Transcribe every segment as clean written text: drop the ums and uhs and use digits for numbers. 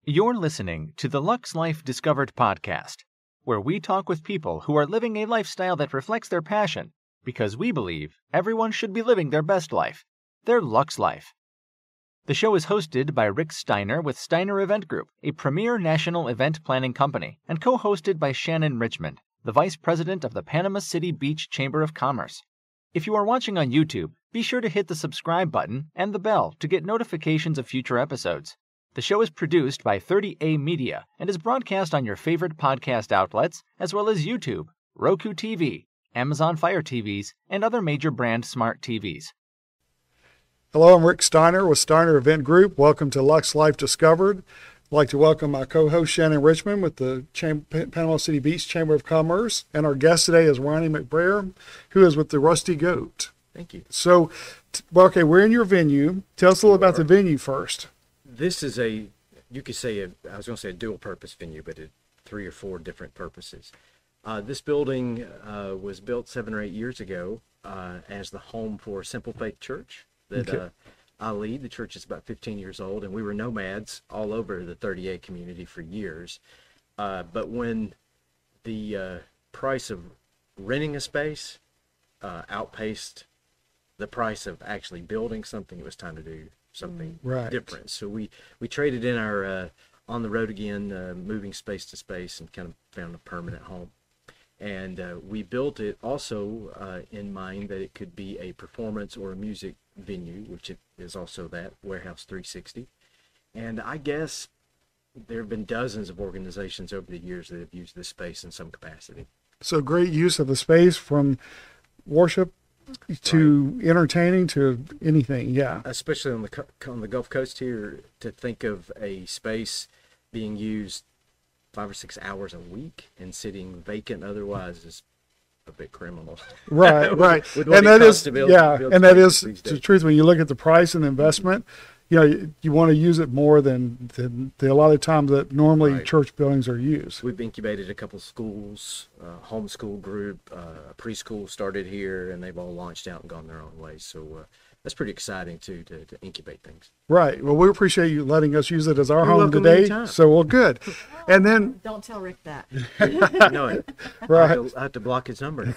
You're listening to the Luxe Life Discovered podcast, where we talk with people who are living a lifestyle that reflects their passion, because we believe everyone should be living their best life, their Luxe life. The show is hosted by Rick Steiner with Steiner Event Group, a premier national event planning company, and co-hosted by Shannon Richmond, the Vice President of the Panama City Beach Chamber of Commerce. If you are watching on YouTube, be sure to hit the subscribe button and the bell to get notifications of future episodes. The show is produced by 30A Media and is broadcast on your favorite podcast outlets, as well as YouTube, Roku TV, Amazon Fire TVs, and other major brand smart TVs. Hello, I'm Rick Steiner with Steiner Event Group. Welcome to Luxe Life Discovered. I'd like to welcome my co-host Shannon Richmond with the Panama City Beach Chamber of Commerce. And our guest today is Ronnie McBrayer, who is with the Rusty Goat. Thank you. So, okay, we're in your venue. Tell us a little about the venue first. This is you could say, I was going to say a dual purpose venue, but 3 or 4 different purposes. This building was built 7 or 8 years ago as the home for Simple Faith Church that I lead. The church is about 15 years old, and we were nomads all over the 30A community for years. But when the price of renting a space outpaced the price of actually building something, it was time to do something different. So we traded in our on the road again, moving space to space, and kind of found a permanent home. And we built it also in mind that it could be a performance or a music venue, which it is also that, Warehouse 360. And I guess there have been dozens of organizations over the years that have used this space in some capacity. So great use of the space, from worship to entertaining to anything, yeah. Especially on the Gulf Coast here, to think of a space being used 5 or 6 hours a week and sitting vacant otherwise is a bit criminal. Right. And that is the truth. When you look at the price and the investment, you want to use it more than a lot of times that normally church buildings are used. We've incubated a couple schools, homeschool group, preschool started here, and they've all launched out and gone their own way. So that's pretty exciting too, to incubate things. Right. Well, we appreciate you letting us use it as our home today. Anytime. So, well, good. And then don't tell Rick that. No, right. I have to block his number.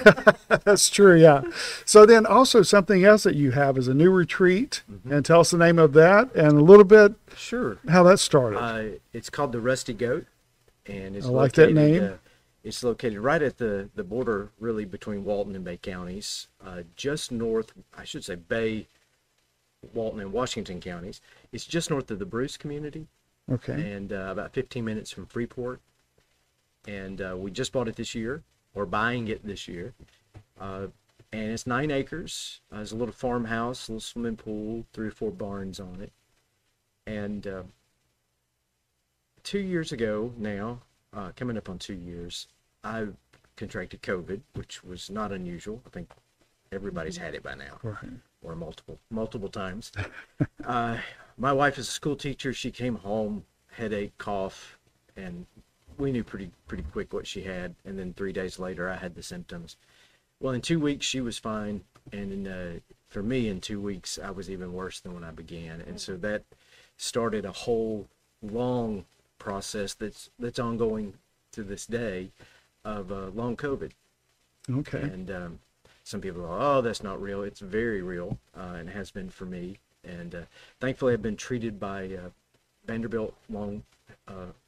That's true. Yeah. So then also something else that you have is a new retreat, and tell us the name of that and a little bit how that started. It's called the Rusty Goat, and it's that name. It's located right at the border, really, between Walton and Bay counties, just north, I should say Bay, Walton, and Washington counties. It's just north of the Bruce community. Okay. And about 15 minutes from Freeport. And we just bought it this year, or buying it this year. And it's 9 acres. There's a little farmhouse, a little swimming pool, 3 or 4 barns on it. And 2 years ago now, coming up on 2 years, I contracted COVID, which was not unusual. I think everybody's had it by now, or multiple times. My wife is a school teacher. She came home, headache, cough, and we knew pretty quick what she had. And then 3 days later, I had the symptoms. Well, in 2 weeks, she was fine. And for me, in 2 weeks, I was even worse than when I began. And so that started a whole long process that's ongoing to this day of long COVID. Okay. And some people go, oh, that's not real. It's very real, and has been for me. And thankfully, I've been treated by Vanderbilt Long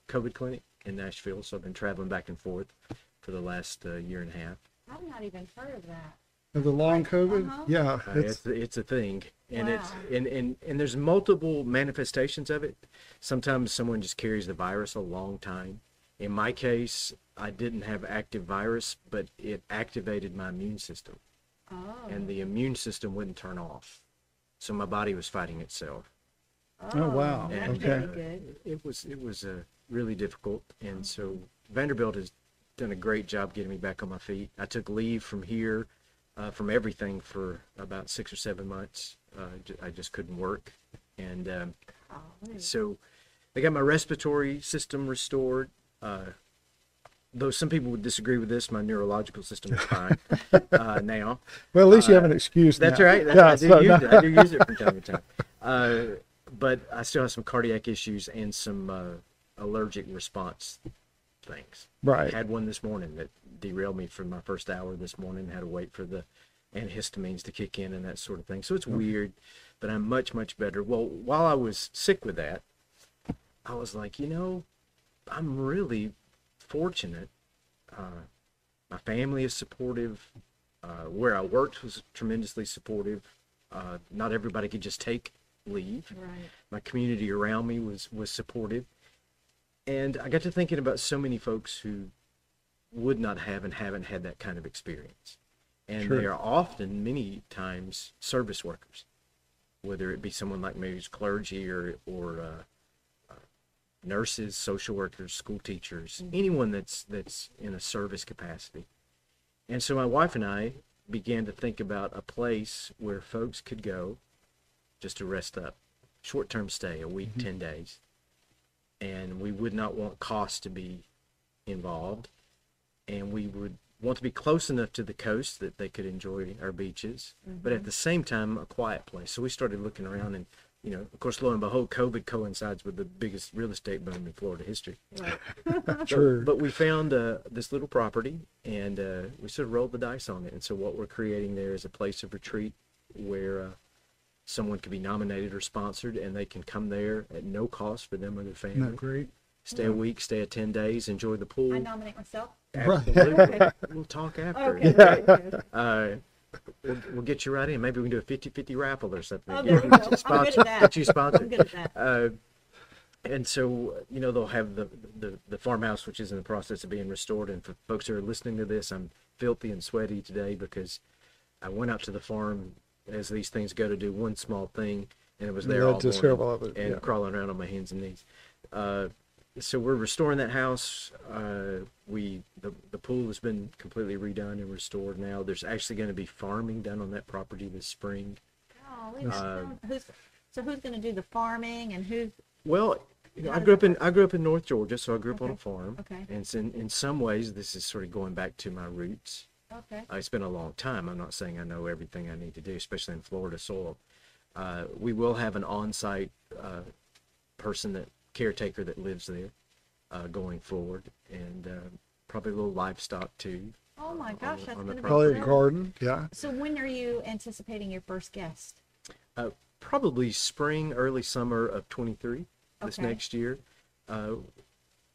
COVID Clinic in Nashville, so I've been traveling back and forth for the last year and a half. I've not even heard of that. Of the long COVID? Yeah. It's a thing. And wow. and there's multiple manifestations of it. Sometimes someone just carries the virus a long time. In my case, I didn't have active virus, but it activated my immune system. Oh. And the immune system wouldn't turn off. So my body was fighting itself. Oh wow. And okay. It was really difficult. And so Vanderbilt has done a great job getting me back on my feet. I took leave from here, from everything, for about 6 or 7 months. I just couldn't work. And so they got my respiratory system restored. Though some people would disagree with this, my neurological system is fine now. Well, at least you have an excuse. That's now. right. I do use it from time to time. But I still have some cardiac issues and some allergic response things. Right. Had one this morning that derailed me for my first hour this morning. Had to wait for the antihistamines to kick in and that sort of thing. So it's weird, but I'm much, much better. Well, while I was sick with that, I was like, I'm really fortunate. My family is supportive. Where I worked was tremendously supportive. Not everybody could just take leave. Right. My community around me was supportive. And I got to thinking about so many folks who would not have and haven't had that kind of experience. And Sure. they are often, many times, service workers, whether it be someone like me who's clergy or nurses, social workers, school teachers, anyone that's in a service capacity. And so my wife and I began to think about a place where folks could go just to rest up, short-term stay, a week, 10 days. And we would not want costs to be involved. And we would want to be close enough to the coast that they could enjoy our beaches, but at the same time, a quiet place. So we started looking around and, of course, lo and behold, COVID coincides with the biggest real estate boom in Florida history. Right. True. But we found this little property, and we sort of rolled the dice on it. And so what we're creating there is a place of retreat where someone can be nominated or sponsored, and they can come there at no cost for them or their family. Isn't that great? Stay a week, stay 10 days, enjoy the pool. I nominate myself. Absolutely. We'll talk after. Okay. Very good. We'll get you right in. Maybe we can do a 50-50 raffle or something. Oh, there we go. I'm good at that. Get you I'm sponsored. good at that. And so, they'll have the farmhouse, which is in the process of being restored. And for folks who are listening to this, I'm filthy and sweaty today because I went out to the farm, as these things go, to do one small thing, and it was there all to morning several of it, and yeah. crawling around on my hands and knees. So we're restoring that house. The pool has been completely redone and restored now. There's actually going to be farming done on that property this spring. Golly, who's going to do the farming and who's? Well, How I does grew up that in North Georgia, so I grew up on a Okay. farm. Okay. And it's in some ways, this is sort of going back to my roots. Okay. It's been a long time. I'm not saying I know everything I need to do, especially in Florida soil. We will have an on-site caretaker that lives there going forward, and probably a little livestock too. Oh my gosh, that's on the going to be Probably a fun. garden. Yeah. So when are you anticipating your first guest? Probably spring, early summer of 23, this Okay. next year.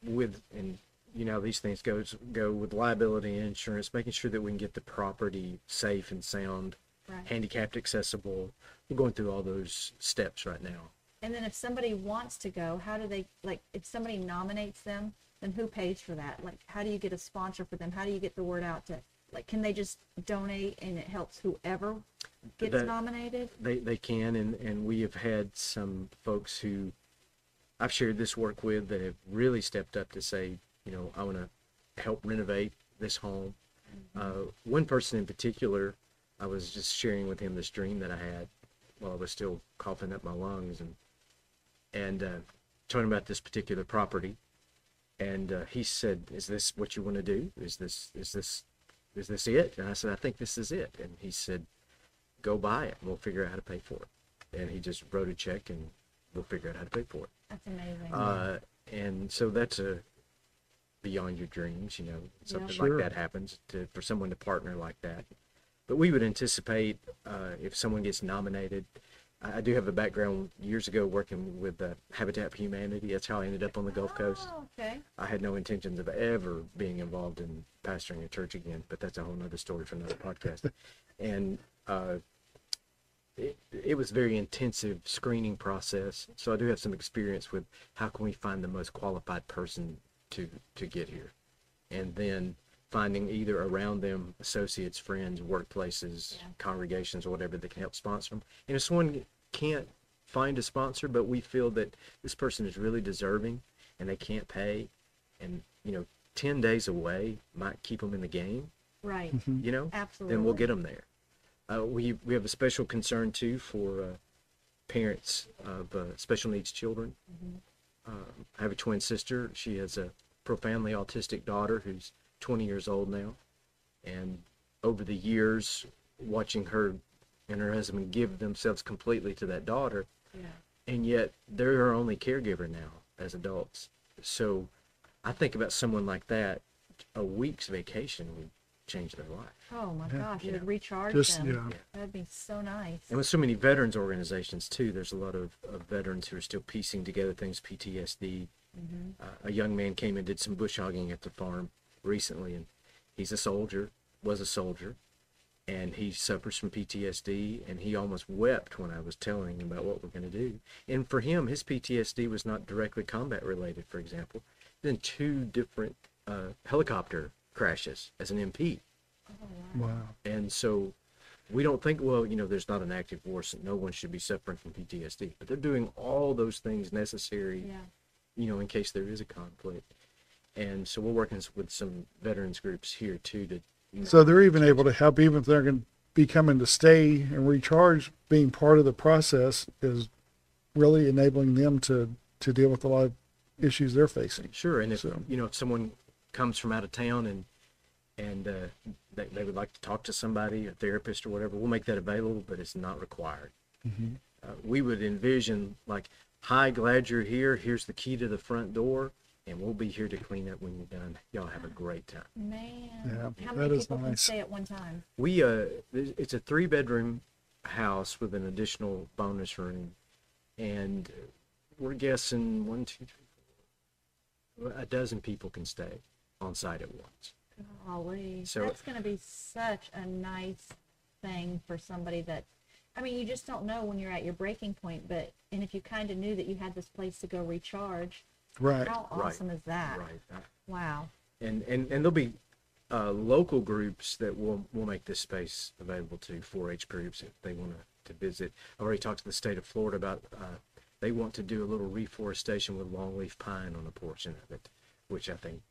These things go with liability and insurance, making sure that we can get the property safe and sound, Right. handicapped accessible. We're going through all those steps right now. And then if somebody wants to go, how do they, if somebody nominates them, then who pays for that? How do you get a sponsor for them? How do you get the word out to, can they just donate and it helps whoever gets nominated? They can, and we have had some folks who I've shared this work with that have really stepped up to say, I want to help renovate this home. One person in particular, I was just sharing with him this dream that I had while I was still coughing up my lungs, and talking about this particular property. And he said, "Is this what you want to do? Is this it?" And I said, "I think this is it." And he said, "Go buy it, and we'll figure out how to pay for it." And he just wrote a check, and we'll figure out how to pay for it. That's amazing. And so that's beyond your dreams, something Sure. like that happens for someone to partner like that. But we would anticipate if someone gets nominated. I do have a background years ago working with Habitat for Humanity. That's how I ended up on the Gulf Coast. Oh, okay. I had no intentions of ever being involved in pastoring a church again, but that's a whole nother story for another podcast. And it was a very intensive screening process. So I do have some experience with how can we find the most qualified person to get here. And then finding either around them associates, friends, workplaces, congregations, or whatever that can help sponsor them. And if someone can't find a sponsor, but we feel that this person is really deserving and they can't pay, and 10 days away might keep them in the game, Right. Absolutely. then we'll get them there. We have a special concern too for parents of special needs children. I have a twin sister. She has a profoundly autistic daughter who's 20 years old now, and over the years watching her and her husband give themselves completely to that daughter, Yeah. and yet they're her only caregiver now as adults, So I think about someone like that, a week's vacation would change their life. Oh my gosh, it would recharge Just, them. yeah. That'd be so nice. And with so many veterans organizations too, there's a lot of veterans who are still piecing together things, PTSD. A young man came and did some bush hogging at the farm recently, and he's a soldier, was a soldier, and he suffers from PTSD, and he almost wept when I was telling him about what we're going to do. And for him, his PTSD was not directly combat related, for example. Then 2 different helicopter crashes as an MP. Wow. And so we don't think, well, there's not an active war, so no one should be suffering from PTSD. But they're doing all those things necessary, in case there is a conflict. And so we're working with some veterans groups here, too, to... So they're even able to help, even if they're going to be coming to stay and recharge. Being part of the process is really enabling them to deal with a lot of issues they're facing. Sure, and if someone comes from out of town and they would like to talk to somebody, a therapist or whatever, we'll make that available, but it's not required. We would envision like, hi, glad you're here. Here's the key to the front door, and we'll be here to clean up when you're done. Y'all have a great time. Man, Yeah, how that many is people can nice. stay at one time? We it's a 3-bedroom house with an additional bonus room, and we're guessing 1, 2, 3, 4, a dozen people can stay on site at once. Golly, So- that's going to be such a nice thing for somebody that, I mean, you just don't know when you're at your breaking point, and if you kind of knew that you had this place to go recharge, Right. how Right. awesome is that? Right. Wow. And there'll be local groups that will make this space available to 4-H groups if they want to visit. I've already talked to the state of Florida about they want to do a little reforestation with longleaf pine on a portion of it, which I think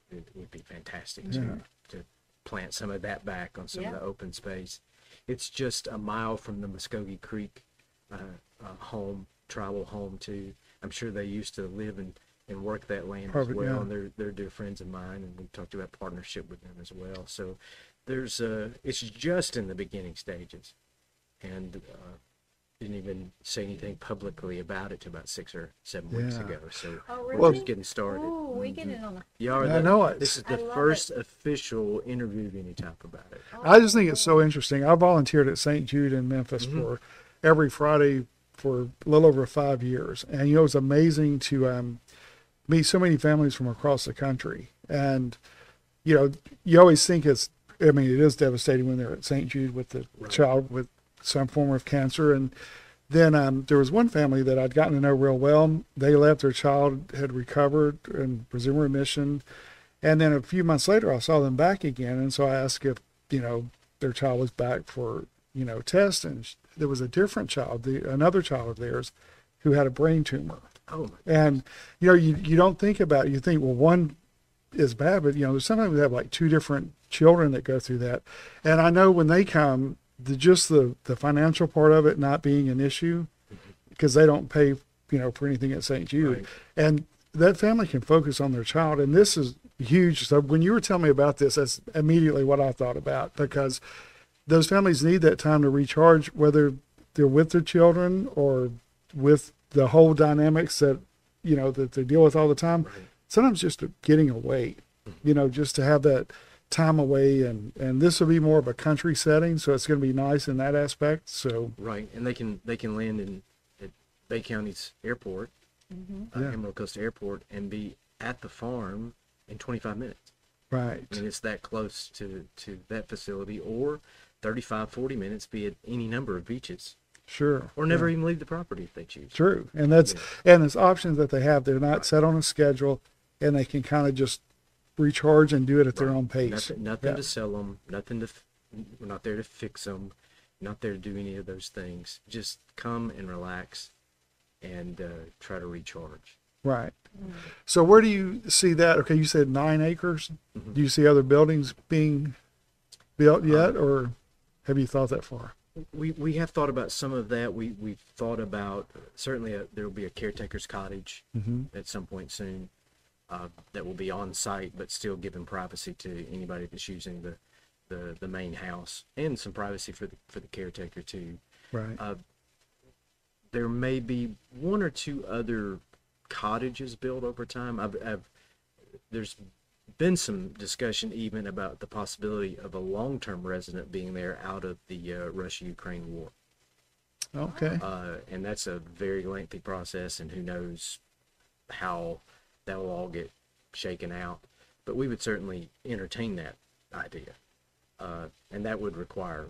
it would be fantastic to plant some of that back on some of the open space. It's just a mile from the Muskogee Creek tribal home too. I'm sure they used to live and work that land Perfect, as well, yeah. and they're dear friends of mine, and we've talked about partnership with them as well. So there's it's just in the beginning stages, and didn't even say anything publicly about it till about 6 or 7 weeks Yeah. ago. So Oh, we're really? just getting started. Oh, we get in on the. Yeah, I know it. This is I the love first it. official interview of any type about it. I just think it's so interesting. I volunteered at St. Jude in Memphis for every Friday for a little over 5 years. And, it was amazing to meet so many families from across the country. And, you always think it is devastating when they're at St. Jude with the child with some form of cancer. And then there was one family that I'd gotten to know real well. They left, their child had recovered and was in remission. And then a few months later, I saw them back again. And so I asked if, their child was back for, test. And there was a different child, another child of theirs who had a brain tumor. Oh, And, you don't think about it. You think, well, one is bad, but, sometimes we have like 2 different children that go through that. And I know when they come, the financial part of it not being an issue, because they don't pay, for anything at St. Jude. Right. And that family can focus on their child. And this is huge. So when you were telling me about this, that's immediately what I thought about, because those families need that time to recharge, whether they're with their children or with the whole dynamics that, that they deal with all the time. Right. Sometimes just getting away, just to have that time away. And this will be more of a country setting, so it's going to be nice in that aspect. So right, and they can land at Bay County's airport, Emerald Coast Airport, and be at the farm in 25 minutes. right, I mean, it's that close to that facility, or 35, 40 minutes, be at any number of beaches, sure, or never even leave the property if they choose. true. And and it's options that they have. They're not set on a schedule, and they can kind of just recharge and do it at their own pace. Nothing Yeah. to sell them, we're not there to fix them, not there to do any of those things. Just come and relax and try to recharge. Right. So where do you see that? Okay, you said 9 acres. Do you see other buildings being built yet, or have you thought that far? We have thought about some of that. We've thought about, certainly there will be a caretaker's cottage at some point soon that will be on site, but still giving privacy to anybody that's using the main house, and some privacy for the caretaker too. Right. There may be 1 or 2 other cottages built over time. There's been some discussion even about the possibility of a long-term resident being there out of the Russia-Ukraine war. Okay. And that's a very lengthy process, and who knows how that will all get shaken out. But we would certainly entertain that idea. And that would require,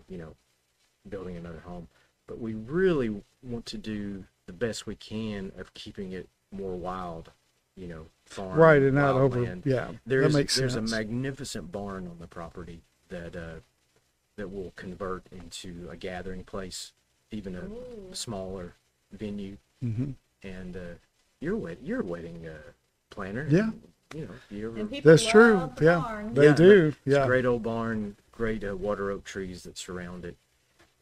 building another home. But we really want to do the best we can of keeping it more wild, farm. Right, and not over. wildland. Yeah, There's that makes a sense. magnificent barn on the property that will convert into a gathering place, even a smaller venue. Mm-hmm. And you're a wedding planner. Yeah. You ever, And people That's true. love the Yeah, barn. they do. It's a Yeah. great old barn, great water oak trees that surround it,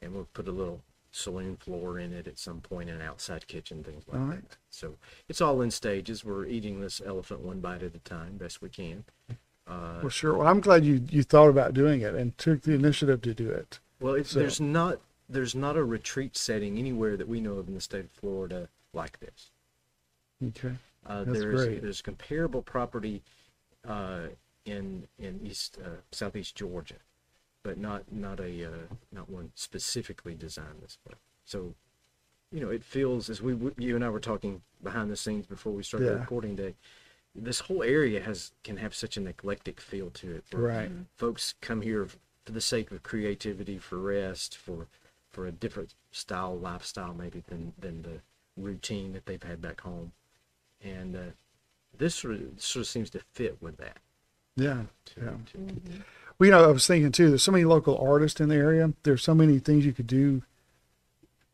and we'll put a little saloon floor in it at some point, and an outside kitchen, things like All that. right. So it's all in stages. We're eating this elephant one bite at a time, best we can. Well, sure. Well, I'm glad you thought about doing it and took the initiative to do it. Well, So- there's not a retreat setting anywhere that we know of in the state of Florida like this. Okay. That's There's great. comparable property in southeast Georgia, but not one specifically designed this way. So, it feels, as you and I were talking behind the scenes before we started Yeah. recording today, this whole area can have such an eclectic feel to it. Where Right. folks come here for the sake of creativity, for rest, for a different lifestyle maybe than the routine that they've had back home. And this sort of seems to fit with that. Yeah. To- Yeah. to- Well, I was thinking too, there's so many local artists in the area. There's so many things you could do,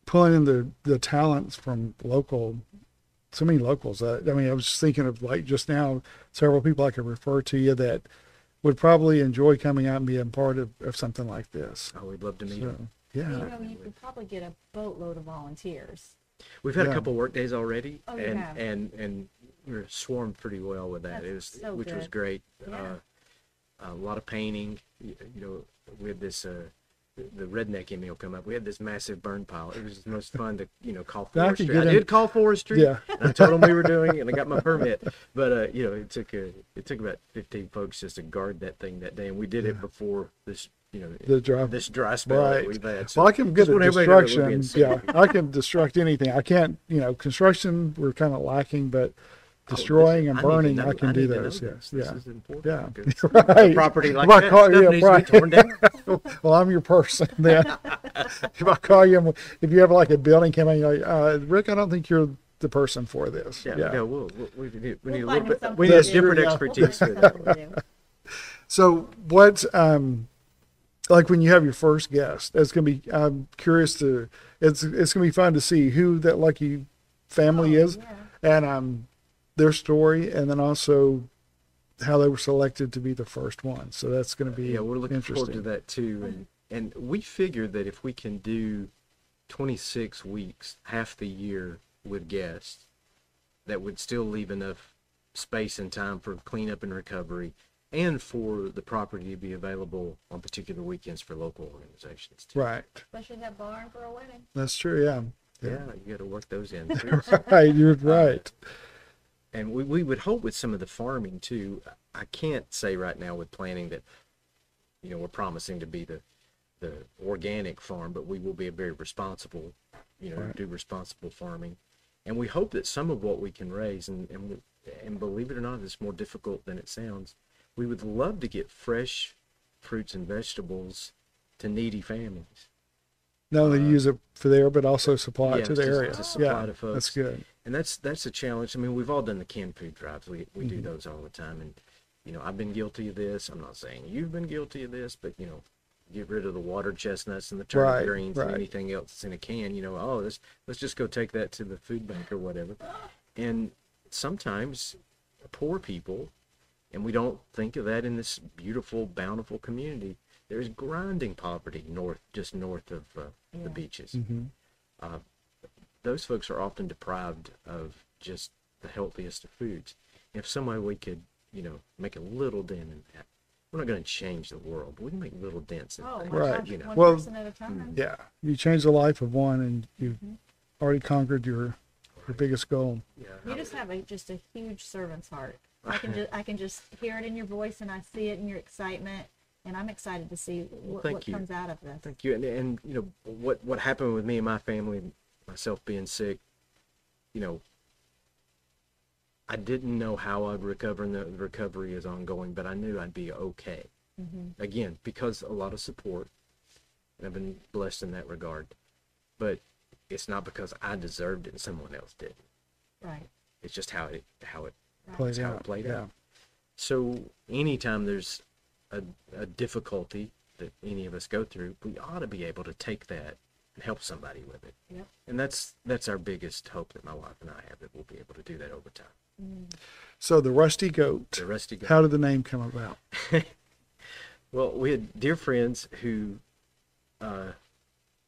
pulling in the talents from so many locals. I was just thinking of, like, just now, several people I could refer to you that would probably enjoy coming out and being part of something like this. Oh, we'd love to meet So, them. yeah. You could probably get a boatload of volunteers. We've had Yeah. a couple work days already, Oh, you and, have? and we're swarmed pretty well with that. That's so Which was good. great. Yeah. A lot of painting. We had this the redneck in me will come up. We had this massive burn pile. It was the most fun to call Now I could forestry. get I in- did call forestry. Yeah. And I told them we were doing it, and I got my permit. But it took about 15 folks just to guard that thing that day, and we did it before this The dry. this dry spell that Right. we've had. Well, I can get just a want everybody to know that we're destruction. being Yeah, I can destruct anything. I can't, construction, we're kind of lacking, but destroying and burning, I can do those. Yeah. This Yeah. is important. Yeah. because Right. Property like If I that call- stuff yeah, needs right. to be torn down. Well, I'm your person then. If I call you, if you have like a building coming, you're like, Rick, I don't think you're the person for this. Yeah, Yeah. we need We'll a little find bit. something We to need a do. different Yeah. expertise for We'll that. find something to do. So what, like when you have your first guest, it's gonna be. I'm curious to. It's gonna be fun to see who that lucky family is, Yeah. and their story, and then also how they were selected to be the first one. So that's gonna be Yeah, we're looking forward interesting. to that too. And we figured that if we can do 26 weeks, half the year with guests, that would still leave enough space and time for cleanup and recovery, and for the property to be available on particular weekends for local organizations too. Right. Especially that barn for a wedding. That's true. Yeah. Yeah, you got to work those in too. Right. You're right. And we would hope with some of the farming too. I can't say right now with planning that, we're promising to be the organic farm, but we will be a very responsible, Right. do responsible farming. And we hope that some of what we can raise, and believe it or not, it's more difficult than it sounds. We would love to get fresh fruits and vegetables to needy families. Not only use it for there, but also supply it Yeah, to the area. to supply Yeah. to folks. That's good. And that's a challenge. I mean, we've all done the canned food drives. We do those all the time. And, I've been guilty of this. I'm not saying you've been guilty of this, but, get rid of the water chestnuts and the turnip Right, greens right. and anything else that's in a can. Let's just go take that to the food bank or whatever. And sometimes poor people, and we don't think of that in this beautiful, bountiful community, there's grinding poverty just north of the beaches. Mm-hmm. Those folks are often deprived of just the healthiest of foods. If some way we could, make a little dent in that. We're not going to change the world, but we can make little dents in Oh, things. my Right. gosh, one Well, person at a time. Yeah. You change the life of one, and you've already conquered your your biggest goal. Yeah. You just have just a huge servant's heart. I can just hear it in your voice, and I see it in your excitement, and I'm excited to see what comes out of this. Thank you. And you know what happened with me and my family, myself being sick. You know, I didn't know how I'd recover, and the recovery is ongoing, but I knew I'd be okay. Mm-hmm. Again, because a lot of support, and I've been blessed in that regard. But it's not because I deserved it and someone else did. Right. It's just how it Played played out. out. So anytime there's a difficulty that any of us go through, we ought to be able to take that and help somebody with it. Yep. And that's our biggest hope that my wife and I have, that we'll be able to do that over time. So the Rusty Goat. The Rusty Goat. How did the name come about? Well, we had dear friends who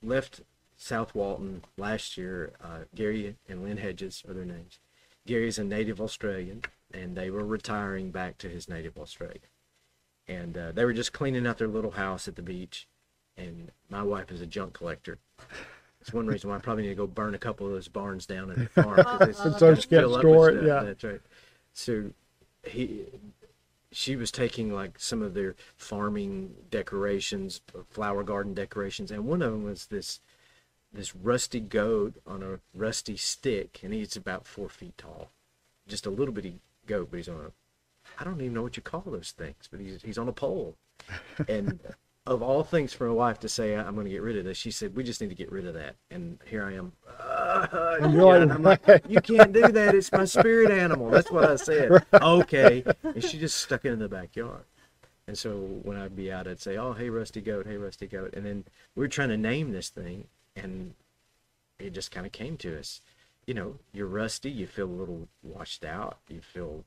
left South Walton last year. Gary and Lynn Hedges are their names. Gary's a native Australian, and they were retiring back to his native Australia. And they were just cleaning out their little house at the beach. And my wife is a junk collector. It's one reason why I probably need to go burn a couple of those barns down at the farm. So she can't store it, yeah. That's right. So she was taking like some of their farming decorations, flower garden decorations, and one of them was this rusty goat on a rusty stick, and he's about 4 feet tall. Just a little bitty goat, but he's on I don't even know what you call those things, but he's on a pole. And of all things for a wife to say, I'm going to get rid of this, she said, we just need to get rid of that. And here I am. And I'm like, you can't do that. It's my spirit animal. That's what I said. Okay. And she just stuck it in the backyard. And so when I'd be out, I'd say, oh, hey, Rusty Goat, hey, Rusty Goat. And then we were trying to name this thing, and it just kind of came to us. You know, you're rusty. You feel a little washed out. You feel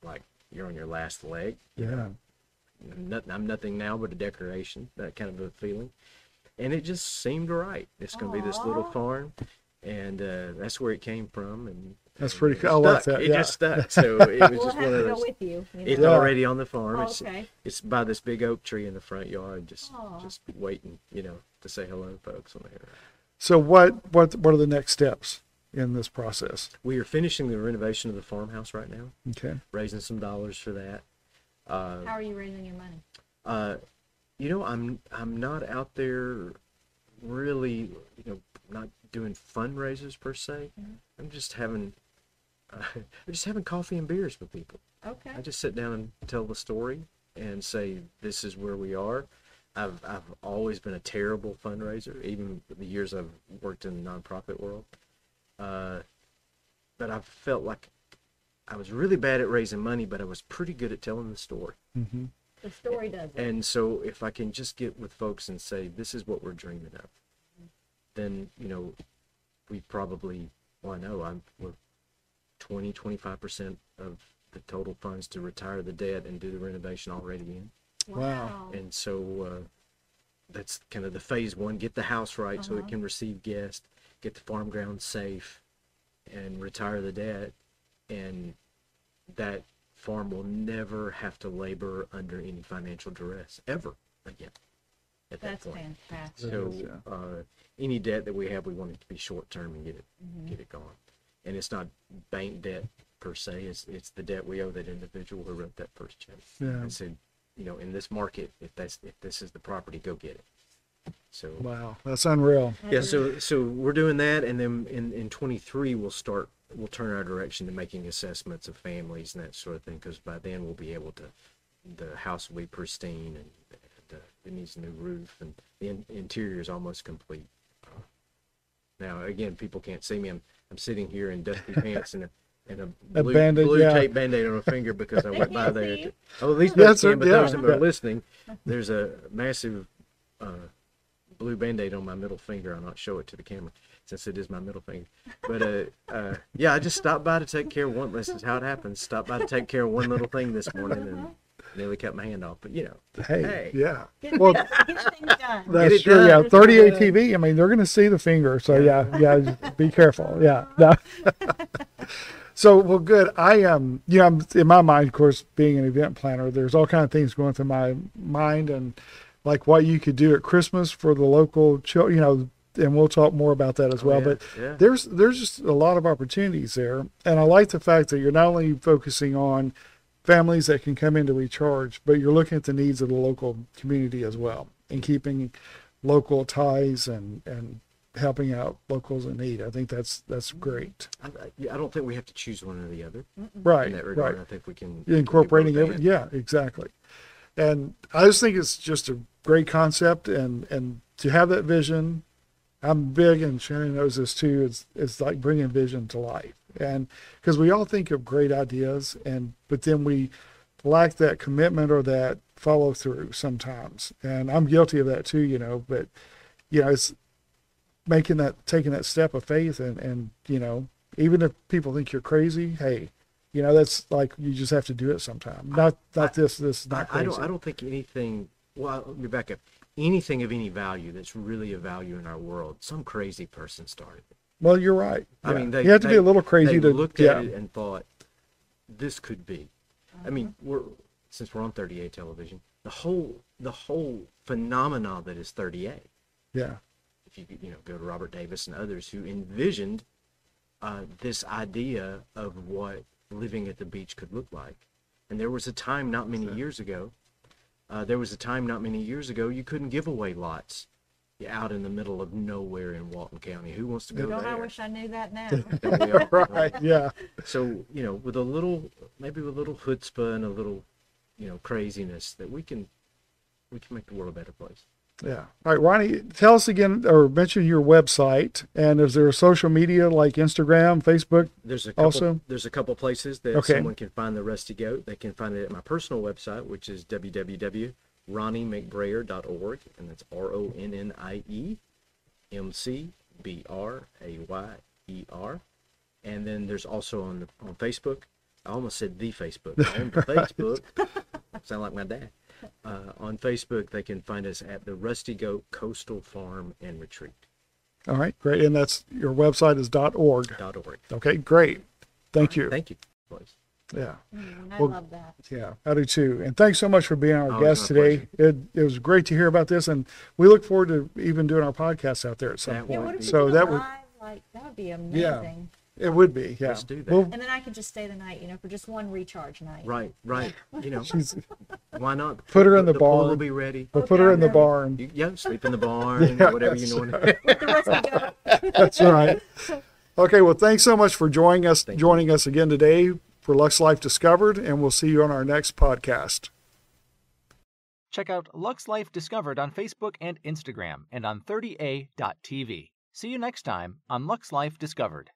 like you're on your last leg. Yeah. I'm nothing now but a decoration, that kind of a feeling. And it just seemed right. It's going to be this little farm, and that's where it came from. And that's pretty cool. I like that. It just stuck. So it was just one of those. With you, It's already on the farm. Oh, okay. It's by this big oak tree in the front yard, just waiting, to say hello to folks on there. So what are the next steps in this process? We are finishing the renovation of the farmhouse right now. Okay. Raising some dollars for that. How are you raising your money? I'm not out there really, not doing fundraisers per se. Mm-hmm. I'm just having coffee and beers with people. Okay. I just sit down and tell the story and say, this is where we are. I've always been a terrible fundraiser, even the years I've worked in the nonprofit world. But I've felt like I was really bad at raising money, but I was pretty good at telling the story. Mm-hmm. The story does it. And so if I can just get with folks and say, this is what we're dreaming of, then, we probably, we're 25% of the total funds to retire the debt and do the renovation already in. Wow. And so that's kind of the phase one, get the house right so it can receive guests, get the farm ground safe, and retire the debt. And that farm will never have to labor under any financial duress ever again at that point. That's fantastic. So any debt that we have, we want it to be short term and get it gone. And it's not bank debt per se. It's the debt we owe that individual who wrote that first check. Yeah. And said, in this market, if this is the property, go get it. So wow, that's unreal. Yeah, so we're doing that, and then in 23 we'll turn our direction to making assessments of families and that sort of thing, because by then we'll be able to, the house will be pristine, and it needs a new roof, and the interior is almost complete. Now again, people can't see me. I'm sitting here in dusty pants and a blue tape Band-Aid on a finger because I went by there. At least those can, but those that are listening, there's a massive blue Band-Aid on my middle finger. I'll not show it to the camera since it is my middle finger. But I just stopped by to take care of one. This is how it happens. Stopped by to take care of one little thing this morning and nearly cut my hand off. But hey. Yeah. Get things done. That's true. Yeah, 38 TV. I mean, they're going to see the finger. So yeah, just be careful. Yeah. No. So, well, good. I am, I'm in my mind, of course, being an event planner, there's all kinds of things going through my mind, and like what you could do at Christmas for the local, and we'll talk more about that as well. yeah, But yeah. there's just a lot of opportunities there, and I like the fact that you're not only focusing on families that can come in to recharge, but you're looking at the needs of the local community as well, and keeping local ties and helping out locals in need. I think that's great. I don't think we have to choose one or the other Right, in that regard. right. I think we can Incorporating every every, yeah, exactly. And I just think it's just a great concept, and to have that vision, I'm big, and Shannon knows this too. It's like bringing vision to life, and because we all think of great ideas, but then we lack that commitment or that follow through sometimes, and I'm guilty of that too. But it's taking that step of faith, and even if people think you're crazy, hey, that's like, you just have to do it sometime. This is not crazy. I don't think anything. Well, let me back up. Anything of any value that's really a value in our world, some crazy person started it. Well, you're right. I Yeah. mean, you have to be a little crazy they to looked at it and thought, this could be. I mean, since we're on 30A television, the whole phenomena that is 30A. Yeah. If you go to Robert Davis and others who envisioned this idea of what living at the beach could look like, and there was a time not many years ago. You couldn't give away lots out in the middle of nowhere in Walton County. Who wants to go Don't there? I wish I knew that now? Don't we all? Right. Yeah. So with maybe with a little chutzpah and a little craziness, that we can make the world a better place. Yeah. All right, Ronnie, tell us again, or mention your website, and is there a social media like Instagram, Facebook? There's a couple, also? There's a couple places that someone can find the Rusty Goat. They can find it at my personal website, which is www.ronniemcbrayer.org, and that's RonnieMcBrayer. And then there's also on Facebook. I almost said the Facebook. On the Facebook, sound like my dad. On Facebook, they can find us at the Rusty Goat Coastal Farm and Retreat. All right, great. And that's, your website is .org. .org. Okay, great. Thank you. Thank you. Please. Yeah. I love that. Yeah, I do too. And thanks so much for being our Oh, guest it's my today. It was great to hear about this, and we look forward to even doing our podcast out there at some That Yeah, point. what if we So did that a would, live, that would be amazing. it would be, yeah. Let's do that. Well, And then I could just stay the night, for just one recharge night. Right. Why not? Put her in the pool barn. will be ready. we'll put her in the barn. Sleep in the barn, Yeah, whatever that's you want. right. With the Rusty Goat. That's right. Okay, well, thanks so much for joining us Thank you. again today for Luxe Life Discovered, and we'll see you on our next podcast. Check out Luxe Life Discovered on Facebook and Instagram, and on 30a.tv. See you next time on Luxe Life Discovered.